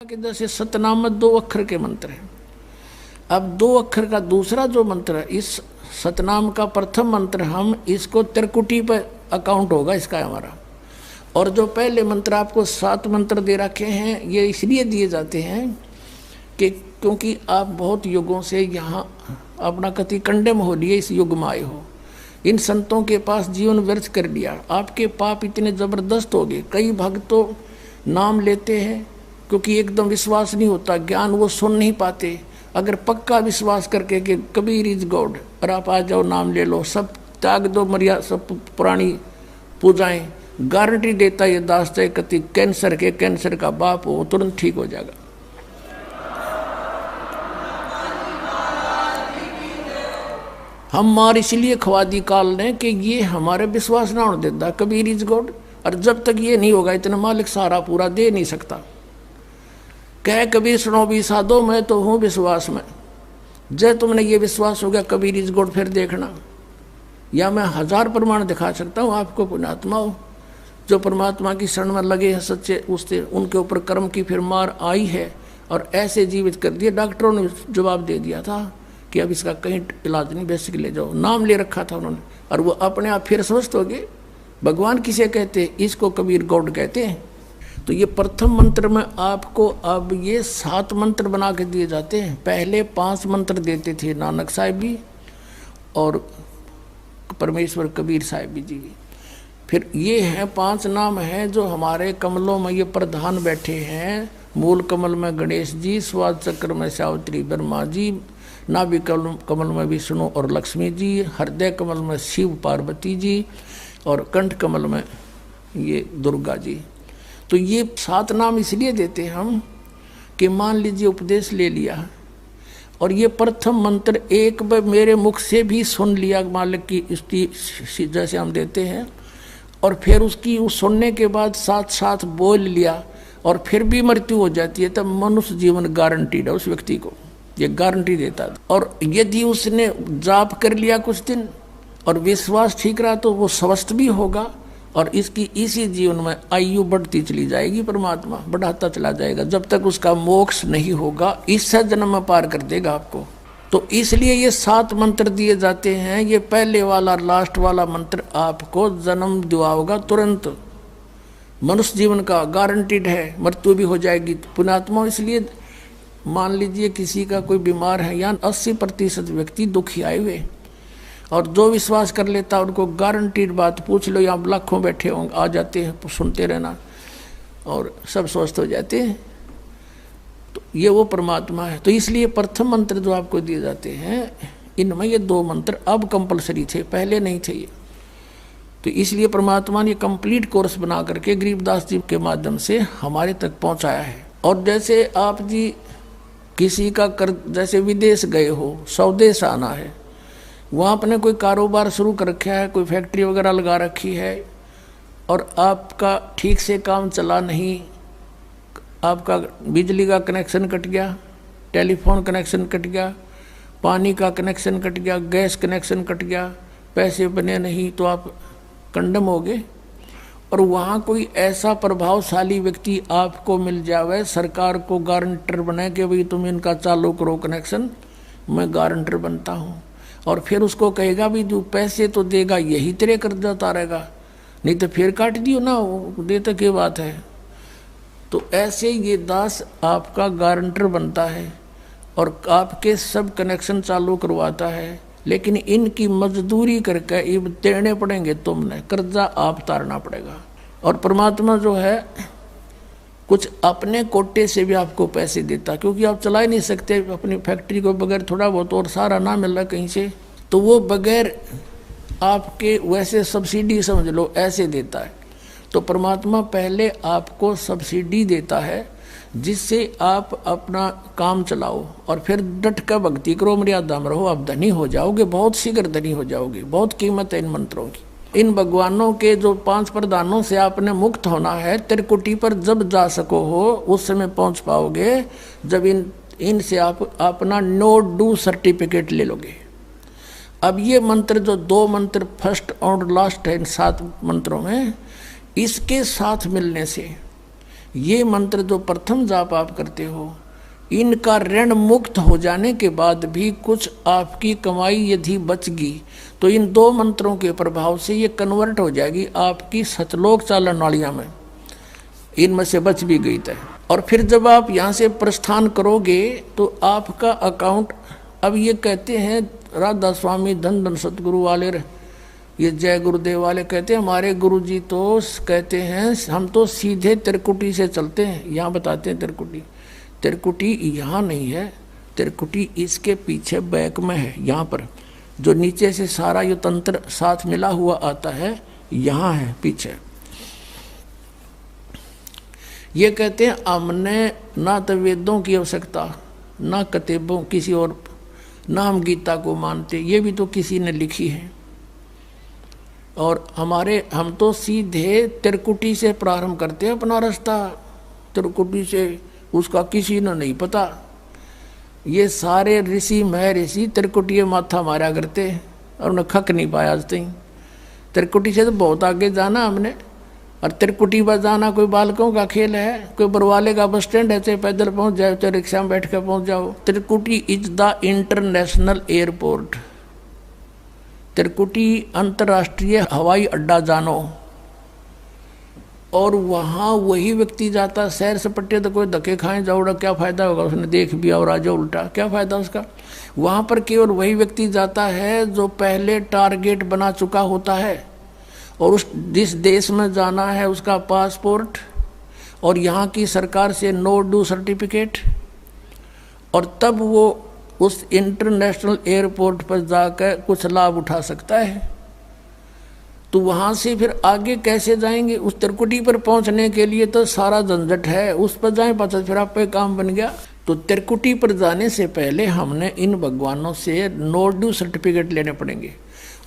कि जैसे सतनाम 2 अक्षर के मंत्र हैं। अब 2 अक्षर का दूसरा जो मंत्र है, इस सतनाम का प्रथम मंत्र हम इसको त्रिकुटी पर अकाउंट होगा इसका हमारा। और जो पहले मंत्र आपको 7 मंत्र दे रखे हैं, ये इसलिए दिए जाते हैं कि क्योंकि आप बहुत युगों से यहाँ अपना कति कंडेम हो लिए, इस युग में आए हो, इन संतों के पास जीवन व्यर्थ कर लिया, आपके पाप इतने जबरदस्त हो गए। कई भक्त तो नाम लेते हैं क्योंकि एकदम विश्वास नहीं होता, ज्ञान वो सुन नहीं पाते। अगर पक्का विश्वास करके कि कबीर इज गॉड और आप आ जाओ, नाम ले लो, सब त्याग दो, मर्यादा सब पुरानी पूजाएं, गारंटी देता ये दास चाहे कति कैंसर का बाप हो, तुरंत ठीक हो जाएगा। हम मार इसलिए खवा दी काल ने कि ये हमारे विश्वास ना होने देता कबीर इज गॉड, और जब तक ये नहीं होगा इतना मालिक सारा पूरा दे नहीं सकता। कह कबीर सुनो भी साधो, मैं तो हूँ विश्वास में। जब तुमने ये विश्वास हो गया कबीर इज गॉड, फिर देखना, या मैं 1000 प्रमाण दिखा सकता हूँ आपको, पुण्यात्मा हो जो परमात्मा की शरण में लगे हैं सच्चे, उससे उनके ऊपर कर्म की फिर मार आई है और ऐसे जीवित कर दिए। डॉक्टरों ने जवाब दे दिया था कि अब इसका कहीं इलाज नहीं, बेसिक ले जाओ, नाम ले रखा था उन्होंने, और वो अपने आप फिर स्वस्थ हो गए। भगवान किसे कहते, इसको कबीर गॉड कहते हैं। तो ये प्रथम मंत्र में आपको अब ये 7 मंत्र बना के दिए जाते हैं। पहले 5 मंत्र देते थे नानक साहिब जी और परमेश्वर कबीर साहिब जी। फिर ये हैं 5 नाम हैं जो हमारे कमलों में ये प्रधान बैठे हैं। मूल कमल में गणेश जी, स्वाद चक्र में सावित्री ब्रह्मा जी, नाभि कमल में विष्णु और लक्ष्मी जी, हृदय कमल में शिव पार्वती जी, और कंठ कमल में ये दुर्गा जी। तो ये 7 नाम इसलिए देते हैं हम कि मान लीजिए उपदेश ले लिया और ये प्रथम मंत्र एक बार मेरे मुख से भी सुन लिया मालिक की स्तुति जैसे हम देते हैं, और फिर उसकी उस सुनने के बाद साथ साथ बोल लिया और फिर भी मृत्यु हो जाती है, तब मनुष्य जीवन गारंटीड है उस व्यक्ति को, ये गारंटी देता है। और यदि उसने जाप कर लिया कुछ दिन और विश्वास ठीक रहा तो वो स्वस्थ भी होगा और इसकी इसी जीवन में आयु बढ़ती चली जाएगी, परमात्मा बढ़ाता चला जाएगा जब तक उसका मोक्ष नहीं होगा, इस जन्म में पार कर देगा आपको। तो इसलिए ये 7 मंत्र दिए जाते हैं। ये पहले वाला लास्ट वाला मंत्र आपको जन्म दिवाओगा तुरंत, मनुष्य जीवन का गारंटीड है, मृत्यु भी हो जाएगी पुण्यात्मा। इसलिए मान लीजिए किसी का कोई बीमार है, या 80% व्यक्ति दुखी आए हुए, और जो विश्वास कर लेता उनको गारंटीड बात पूछ लो, यहाँ लाखों बैठे होंगे, आ जाते हैं, सुनते रहना और सब स्वस्थ हो जाते हैं। तो ये वो परमात्मा है। तो इसलिए प्रथम मंत्र जो आपको दिए जाते हैं, इनमें ये 2 मंत्र अब कंपलसरी थे, पहले नहीं थे ये। तो इसलिए परमात्मा ने कंप्लीट कोर्स बना करके गरीबदास जी के माध्यम से हमारे तक पहुँचाया है। और जैसे आप जी किसी का कर, जैसे विदेश गए हो, स्वदेश आना है, वहाँ आपने कोई कारोबार शुरू कर रखा है, कोई फैक्ट्री वगैरह लगा रखी है, और आपका ठीक से काम चला नहीं, आपका बिजली का कनेक्शन कट गया, टेलीफोन कनेक्शन कट गया, पानी का कनेक्शन कट गया, गैस कनेक्शन कट गया, पैसे बने नहीं, तो आप कंडम हो गए। और वहाँ कोई ऐसा प्रभावशाली व्यक्ति आपको मिल जावे, सरकार को गारंटर बने कि भाई तुम इनका चालू करो कनेक्शन, मैं गारंटर बनता हूँ, और फिर उसको कहेगा भी जो पैसे तो देगा यही तेरे कर्जा उतारेगा, नहीं तो फिर काट दियो ना, वो देते की बात है। तो ऐसे ये दास आपका गारंटर बनता है और आपके सब कनेक्शन चालू करवाता है, लेकिन इनकी मजदूरी करके ये देने पड़ेंगे, तुमने कर्जा आप उतारना पड़ेगा। और परमात्मा जो है कुछ अपने कोटे से भी आपको पैसे देता, क्योंकि आप चला ही नहीं सकते अपनी फैक्ट्री को बगैर थोड़ा बहुत, और सारा ना मिल रहा कहीं से, तो वो बगैर आपके वैसे सब्सिडी समझ लो ऐसे देता है। तो परमात्मा पहले आपको सब्सिडी देता है जिससे आप अपना काम चलाओ, और फिर डट कर भक्ति करो, मर्यादा में रहो, आप धनी हो जाओगे, बहुत शीघ्र धनी हो जाओगे। बहुत कीमत है इन मंत्रों की। इन भगवानों के जो 5 प्रधानों से आपने मुक्त होना है, त्रिकुटी पर जब जा सको हो उस समय पहुंच पाओगे जब इनसे आप अपना नो डू सर्टिफिकेट ले लोगे। अब ये मंत्र जो 2 मंत्र फर्स्ट और लास्ट है इन 7 मंत्रों में, इसके साथ मिलने से ये मंत्र जो प्रथम जाप आप करते हो, इनका ऋण मुक्त हो जाने के बाद भी कुछ आपकी कमाई यदि बच गई तो इन 2 मंत्रों के प्रभाव से ये कन्वर्ट हो जाएगी आपकी सतलोक चालन वालिया में, इनमें से बच भी गई तय। और फिर जब आप यहाँ से प्रस्थान करोगे तो आपका अकाउंट, अब ये कहते हैं राधा स्वामी धन धन सतगुरु वाले, ये जय गुरुदेव वाले कहते हैं, हमारे गुरुजी तो कहते हैं हम तो सीधे त्रिकुटी से चलते हैं। यहाँ बताते हैं त्रिकुटी यहाँ नहीं है, त्रिकुटी इसके पीछे बैक में है, यहाँ पर जो नीचे से सारा ये तंत्र साथ मिला हुआ आता है, यहाँ है पीछे। ये कहते हैं हमने ना तो वेदों की आवश्यकता, ना किताबों किसी और, ना हम गीता को मानते, ये भी तो किसी ने लिखी है। और हम तो सीधे त्रिकुटी से प्रारंभ करते हैं अपना रास्ता, त्रिकुटी से, उसका किसी ने नहीं पता। ये सारे ऋषि महर्षि त्रिकुटी माथा मारा करते और उन्हें खक नहीं पाया आज तक। त्रिकुटी से तो बहुत आगे जाना हमने, और त्रिकुटी पर जाना कोई बालकों का खेल है, कोई बरवाले का बस स्टैंड है, चाहे पैदल पहुंच जाओ चाहे रिक्शा में बैठ कर पहुंच जाओ। त्रिकुटी इज द इंटरनेशनल एयरपोर्ट, त्रिकुटी अंतर्राष्ट्रीय हवाई अड्डा जानो। और वहाँ वही व्यक्ति जाता सैर सपट्टे, तो कोई धक्के खाए जाओड़ा क्या फ़ायदा होगा, उसने देख भी और आ जाओ उल्टा, क्या फ़ायदा उसका। वहाँ पर केवल वही व्यक्ति जाता है जो पहले टारगेट बना चुका होता है, और उस जिस देश में जाना है उसका पासपोर्ट और यहाँ की सरकार से नो ड्यू सर्टिफिकेट, और तब वो उस इंटरनेशनल एयरपोर्ट पर जाकर कुछ लाभ उठा सकता है। तो वहाँ से फिर आगे कैसे जाएंगे, उस त्रिकुटी पर पहुँचने के लिए तो सारा झंझट है, उस पर जाएं पता फिर आप पे काम बन गया। तो त्रिकुटी पर जाने से पहले हमने इन भगवानों से नो ड्यू सर्टिफिकेट लेने पड़ेंगे।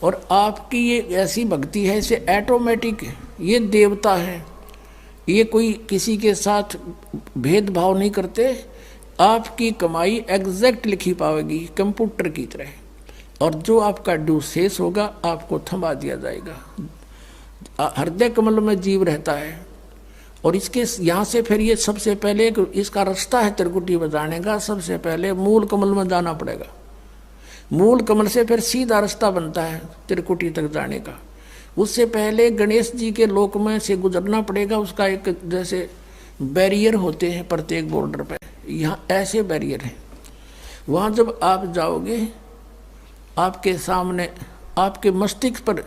और आपकी ये ऐसी भक्ति है, इसे ऑटोमेटिक, ये देवता है, ये कोई किसी के साथ भेदभाव नहीं करते, आपकी कमाई एग्जैक्ट लिखी पाएगी कंप्यूटर की तरह, और जो आपका ड्यू शेष होगा आपको थमा दिया जाएगा। हृदय कमल में जीव रहता है, और इसके यहाँ से फिर ये सबसे पहले इसका रास्ता है त्रिकुटी बजाने का, सबसे पहले मूल कमल में जाना पड़ेगा। मूल कमल से फिर सीधा रास्ता बनता है त्रिकुटी तक जाने का। उससे पहले गणेश जी के लोक में से गुजरना पड़ेगा, उसका एक जैसे बैरियर होते हैं प्रत्येक बॉर्डर पे, यहाँ ऐसे बैरियर हैं। वहाँ जब आप जाओगे आपके सामने आपके मस्तिष्क पर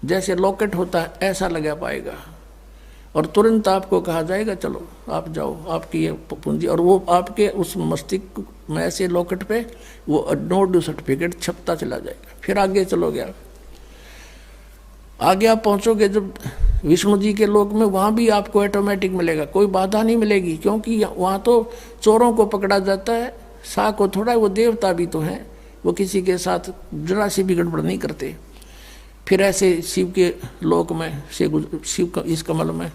जैसे लॉकेट होता है ऐसा लगा पाएगा, और तुरंत आपको कहा जाएगा चलो आप जाओ, आपकी ये पूंजी, और वो आपके उस मस्तिष्क में ऐसे लॉकेट पे वो नो ड्यू सर्टिफिकेट छपता चला जाएगा। फिर आगे चलोगे आप, आगे आप पहुँचोगे जब विष्णु जी के लोक में, वहाँ भी आपको ऑटोमेटिक मिलेगा, कोई बाधा नहीं मिलेगी, क्योंकि वहाँ तो चोरों को पकड़ा जाता है, सा को थोड़ा, वो देवता भी तो हैं, वो किसी के साथ जरा सी भी गड़बड़ नहीं करते। फिर ऐसे शिव के लोक में से शिव इस कमल में,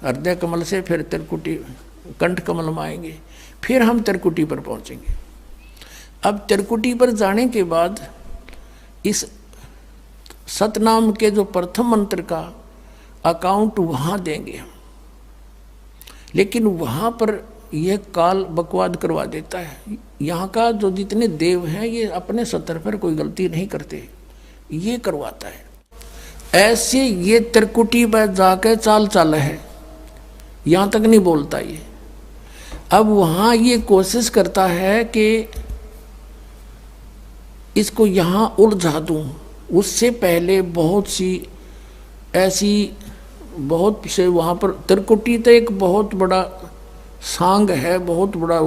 हृदय कमल से फिर त्रिकुटी कंठ कमल में आएंगे, फिर हम त्रिकुटी पर पहुंचेंगे। अब त्रिकुटी पर जाने के बाद इस सतनाम के जो प्रथम मंत्र का अकाउंट वहाँ देंगे हम, लेकिन वहाँ पर यह काल बकवाद करवा देता है। यहाँ का जो जितने देव हैं ये अपने सतर पर कोई गलती नहीं करते, ये करवाता है। ऐसे ये त्रिकुटी पर जाकर चाल चाल है, यहाँ तक नहीं बोलता ये। अब वहाँ ये कोशिश करता है कि इसको यहाँ उलझा दूँ, उससे पहले बहुत सी ऐसी बहुत से वहाँ पर त्रिकुटी तो एक बहुत बड़ा सांग है, बहुत बड़ा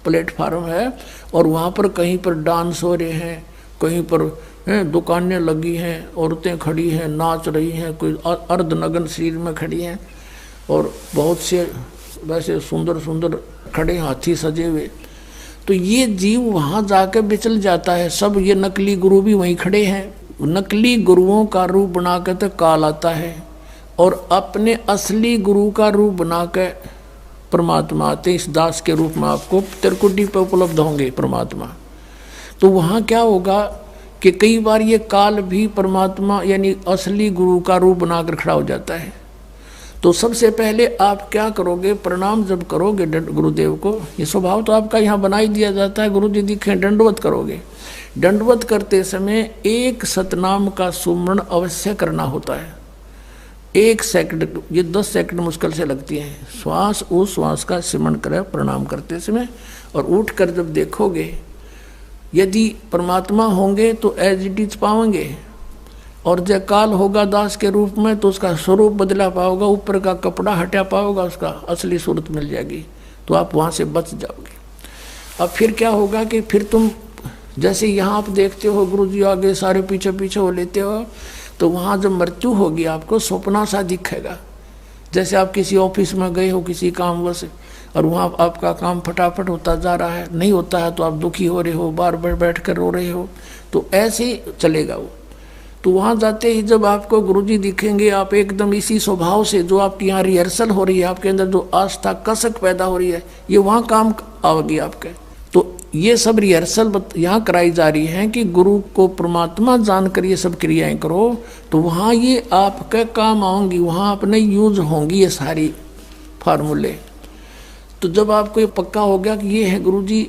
प्लेटफार्म है, और वहाँ पर कहीं पर डांस हो रहे हैं, कहीं पर दुकानें लगी हैं, औरतें खड़ी हैं नाच रही हैं, कोई अर्धनग्न शरीर में खड़ी हैं, और बहुत से वैसे सुंदर सुंदर खड़े हाथी सजे हुए। तो ये जीव वहाँ जाकर बिचल जाता है। सब ये नकली गुरु भी वहीं खड़े हैं, नकली गुरुओं का रूप बनाकर तो काल आता है, और अपने असली गुरु का रूप बनाकर परमात्मा आते। इस दास के रूप में आपको त्रिकुटी पर उपलब्ध होंगे परमात्मा। तो वहाँ क्या होगा कि कई बार ये काल भी परमात्मा यानी असली गुरु का रूप बनाकर खड़ा हो जाता है। तो सबसे पहले आप क्या करोगे, प्रणाम जब करोगे गुरुदेव को, ये स्वभाव तो आपका यहाँ बना ही दिया जाता है, गुरु जी दिखे दंडवत करोगे। दंडवत करते समय एक सतनाम का सुमरण अवश्य करना होता है। 1 सेकंड, ये 10 सेकंड मुश्किल से लगती है, श्वास उस श्वास का सिमरण करें प्रणाम करते समय। और उठ कर जब देखोगे, यदि परमात्मा होंगे तो एज इट इज पाओगे, और जय काल होगा दास के रूप में तो उसका स्वरूप बदला पाओगा, ऊपर का कपड़ा हटा पाओगा, उसका असली सूरत मिल जाएगी, तो आप वहाँ से बच जाओगे। अब फिर क्या होगा कि फिर तुम जैसे यहाँ आप देखते हो गुरु जी आगे सारे पीछे पीछे हो लेते हो, तो वहाँ जब मृत्यु होगी आपको सपना सा दिखेगा। जैसे आप किसी ऑफिस में गए हो किसी कामवश, और वहाँ आपका काम फटाफट होता जा रहा है, नहीं होता है तो आप दुखी हो रहे हो, बार बार बैठ कर रो रहे हो, तो ऐसे ही चलेगा वो। तो वहाँ जाते ही जब आपको गुरुजी दिखेंगे, आप एकदम इसी स्वभाव से, जो आपकी यहाँ रिहर्सल हो रही है, आपके अंदर जो आस्था कसक पैदा हो रही है, ये वहाँ काम आवेगी आपके। तो ये सब रिहर्सल यहाँ कराई जा रही है कि गुरु को परमात्मा जानकर ये सब क्रियाएं करो, तो वहाँ ये आपके काम आएंगी, वहाँ अपने यूज होंगी ये सारी फार्मूले। तो जब आपको ये पक्का हो गया कि ये है गुरुजी,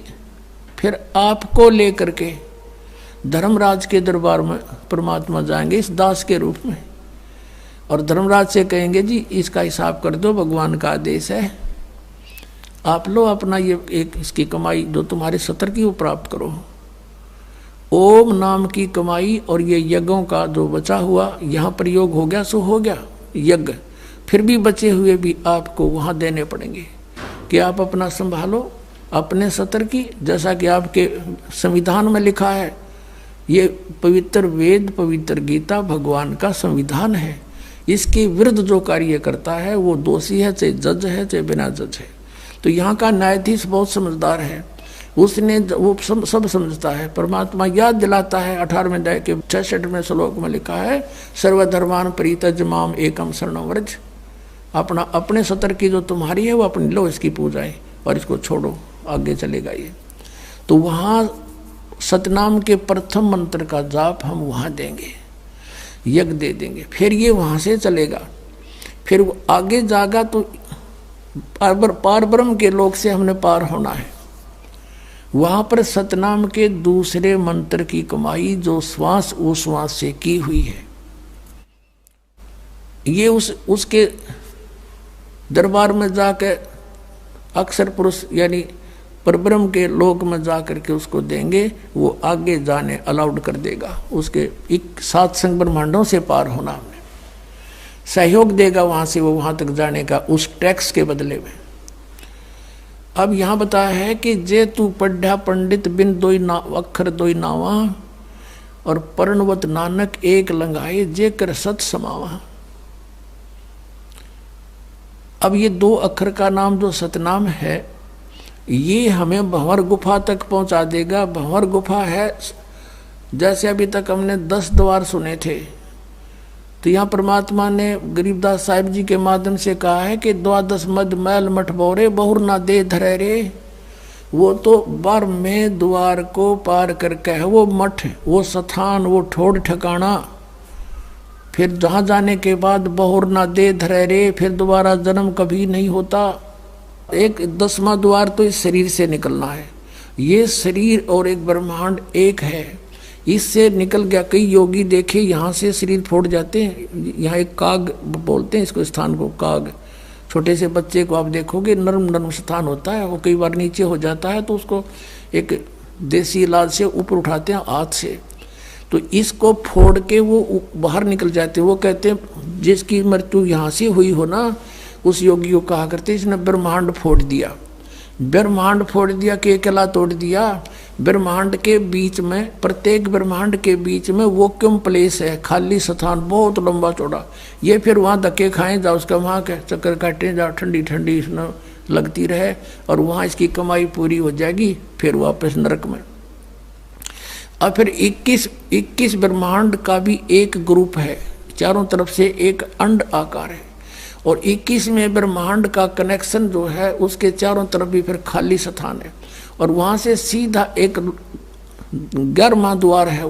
फिर आपको लेकर के धर्मराज के दरबार में परमात्मा जाएंगे इस दास के रूप में, और धर्मराज से कहेंगे जी इसका हिसाब कर दो, भगवान का आदेश है, आप लो अपना ये एक इसकी कमाई जो तुम्हारे सतर की वो प्राप्त करो। ओम नाम की कमाई और ये यज्ञों का जो बचा हुआ यहाँ प्रयोग हो गया सो हो गया यज्ञ, फिर भी बचे हुए भी आपको वहाँ देने पड़ेंगे कि आप अपना संभालो अपने सतर की। जैसा कि आपके संविधान में लिखा है, ये पवित्र वेद पवित्र गीता भगवान का संविधान है, इसके विरुद्ध जो कार्य करता है वो दोषी है, चाहे जज है चाहे बिना जज है। तो यहाँ का न्यायाधीश बहुत समझदार है, उसने वो सब समझता है। परमात्मा याद दिलाता है 18वें अध्याय के 66वें श्लोक में लिखा है, सर्वधर्मान परित्यज्य माम एकम शरणं व्रज। अपना अपने सतर की जो तुम्हारी है वो अपनी लो, इसकी पूजाएं और इसको छोड़ो, आगे चलेगा ये। तो वहाँ सतनाम के प्रथम मंत्र का जाप हम वहाँ देंगे, यज्ञ दे देंगे, फिर ये वहाँ से चलेगा। फिर वो आगे जागा तो पार ब्रह्म के लोक से हमने पार होना है। वहाँ पर सतनाम के दूसरे मंत्र की कमाई जो श्वास उश्वास से की हुई है, ये उसके दरबार में जाकर अक्षर पुरुष यानी परब्रह्म के लोक में जा करके उसको देंगे, वो आगे जाने अलाउड कर देगा। उसके 7 संग ब्रह्मांडों से पार होना हमने सहयोग देगा वहाँ से वो वहाँ तक जाने का, उस टैक्स के बदले में। अब यहाँ बताया है कि जे तू पढ़ा पंडित बिन दोई ना अक्षर दोई नावा, और पर्णवत नानक एक लंगाए जे कर सत समावा। अब ये 2 अक्षर का नाम जो सतनाम है, ये हमें भंवर गुफा तक पहुंचा देगा। भंवर गुफा है, जैसे अभी तक हमने 10 द्वार सुने थे, तो यहाँ परमात्मा ने गरीबदास साहिब जी के माध्यम से कहा है कि 12 मद मैल मठ बोरे बहुर ना दे धरे रे। वो तो 12वें द्वार को पार करके है वो मठ, वो स्थान, वो ठोड़ ठिकाना। फिर जहाँ जाने के बाद बहुर ना दे धरे रे, फिर दोबारा जन्म कभी नहीं होता। एक 10वां द्वार तो इस शरीर से निकलना है। ये शरीर और एक ब्रह्मांड एक है, इससे निकल गया। कई योगी देखे यहाँ से शरीर फोड़ जाते हैं। यहाँ एक काग बोलते हैं इसको, स्थान को काग। छोटे से बच्चे को आप देखोगे नर्म नर्म स्थान होता है, वो कई बार नीचे हो जाता है तो उसको एक देसी इलाज से ऊपर उठाते हैं हाथ से, तो इसको फोड़ के वो बाहर निकल जाते हैं। वो कहते हैं जिसकी मृत्यु यहाँ से हुई हो ना, उस योगी को कहा करते इसने ब्रह्मांड फोड़ दिया। ब्रह्मांड फोड़ दिया कि अकेला तोड़ दिया। ब्रह्मांड के बीच में, प्रत्येक ब्रह्मांड के बीच में वैक्यूम प्लेस है, खाली स्थान बहुत लंबा चौड़ा। ये फिर वहाँ धक्के खाएं जाओ, उसका वहाँ के चक्कर काटें जाओ, ठंडी ठंडी इसमें लगती रहे, और वहाँ इसकी कमाई पूरी हो जाएगी, फिर वापस नरक में। और फिर 21 ब्रह्मांड का भी एक ग्रुप है, चारों तरफ से एक अंड आकार है, और 21वें ब्रह्मांड का कनेक्शन जो है उसके चारों तरफ भी फिर खाली स्थान है, और वहाँ से सीधा एक 11वां द्वार है।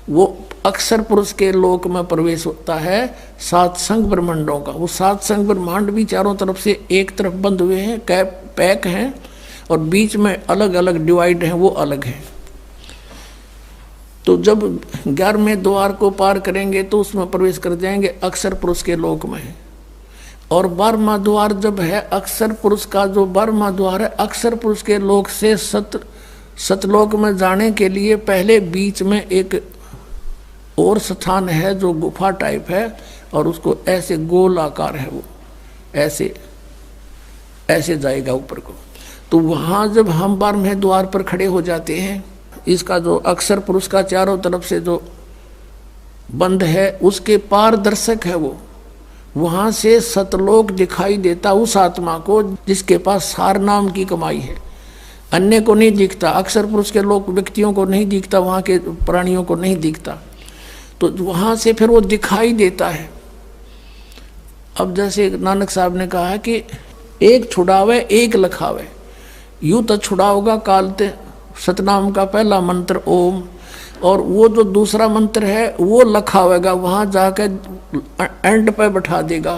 वो अक्षर पुरुष के लोक में प्रवेश होता है 7 संग ब्रह्मांडों का। वो 7 संग ब्रह्मांड भी चारों तरफ से एक तरफ बंद हुए हैं, पैक हैं, और बीच में अलग अलग डिवाइड हैं, वो अलग हैं। तो जब 11वें द्वार को पार करेंगे तो उसमें प्रवेश कर जाएंगे अक्षर पुरुष के लोक में। और 12वां द्वार जब है अक्षर पुरुष का, जो 12वां द्वार है अक्षर पुरुष के लोक से सतलोक में जाने के लिए पहले बीच में एक और स्थान है जो गुफा टाइप है, और उसको ऐसे गोल आकार है, वो ऐसे ऐसे जाएगा ऊपर को। तो वहाँ जब हम 12वें द्वार पर खड़े हो जाते हैं, इसका जो अक्षर पुरुष का चारों तरफ से जो बंद है उसके पारदर्शक है वो, वहाँ से सतलोक दिखाई देता उस आत्मा को जिसके पास सार नाम की कमाई है। अन्य को नहीं दिखता, अक्षर पुरुष के लोग व्यक्तियों को नहीं दिखता, वहाँ के प्राणियों को नहीं दिखता, तो वहाँ से फिर वो दिखाई देता है। अब जैसे नानक साहब ने कहा है कि एक छुड़ावे एक लखावे, यूँ तो छुड़ाओगा कालते सतनाम का पहला मंत्र ओम, और वो जो दूसरा मंत्र है वो लखावेगा, वहाँ जाकर एंड पे बैठा देगा,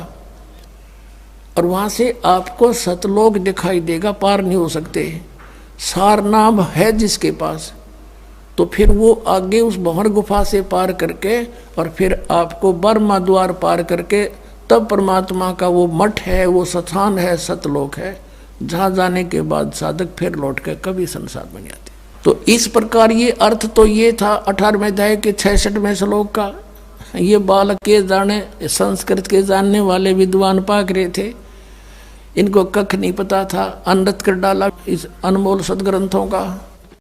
और वहाँ से आपको सतलोक दिखाई देगा। पार नहीं हो सकते, सार नाम है जिसके पास, तो फिर वो आगे उस भंवर गुफा से पार करके और फिर आपको 12वां द्वार पार करके तब परमात्मा का वो मठ है, वो स्थान है, सतलोक है, जहाँ जाने के बाद साधक फिर लौट के कभी संसार में नहीं आते। तो इस प्रकार ये अर्थ तो ये था 18वें अध्याय के 66वें श्लोक का। ये बालक के जाने, संस्कृत के जानने वाले विद्वान पाक रहे थे, इनको कख नहीं पता था, अनृत कर डाला इस अनमोल सदग्रंथों का।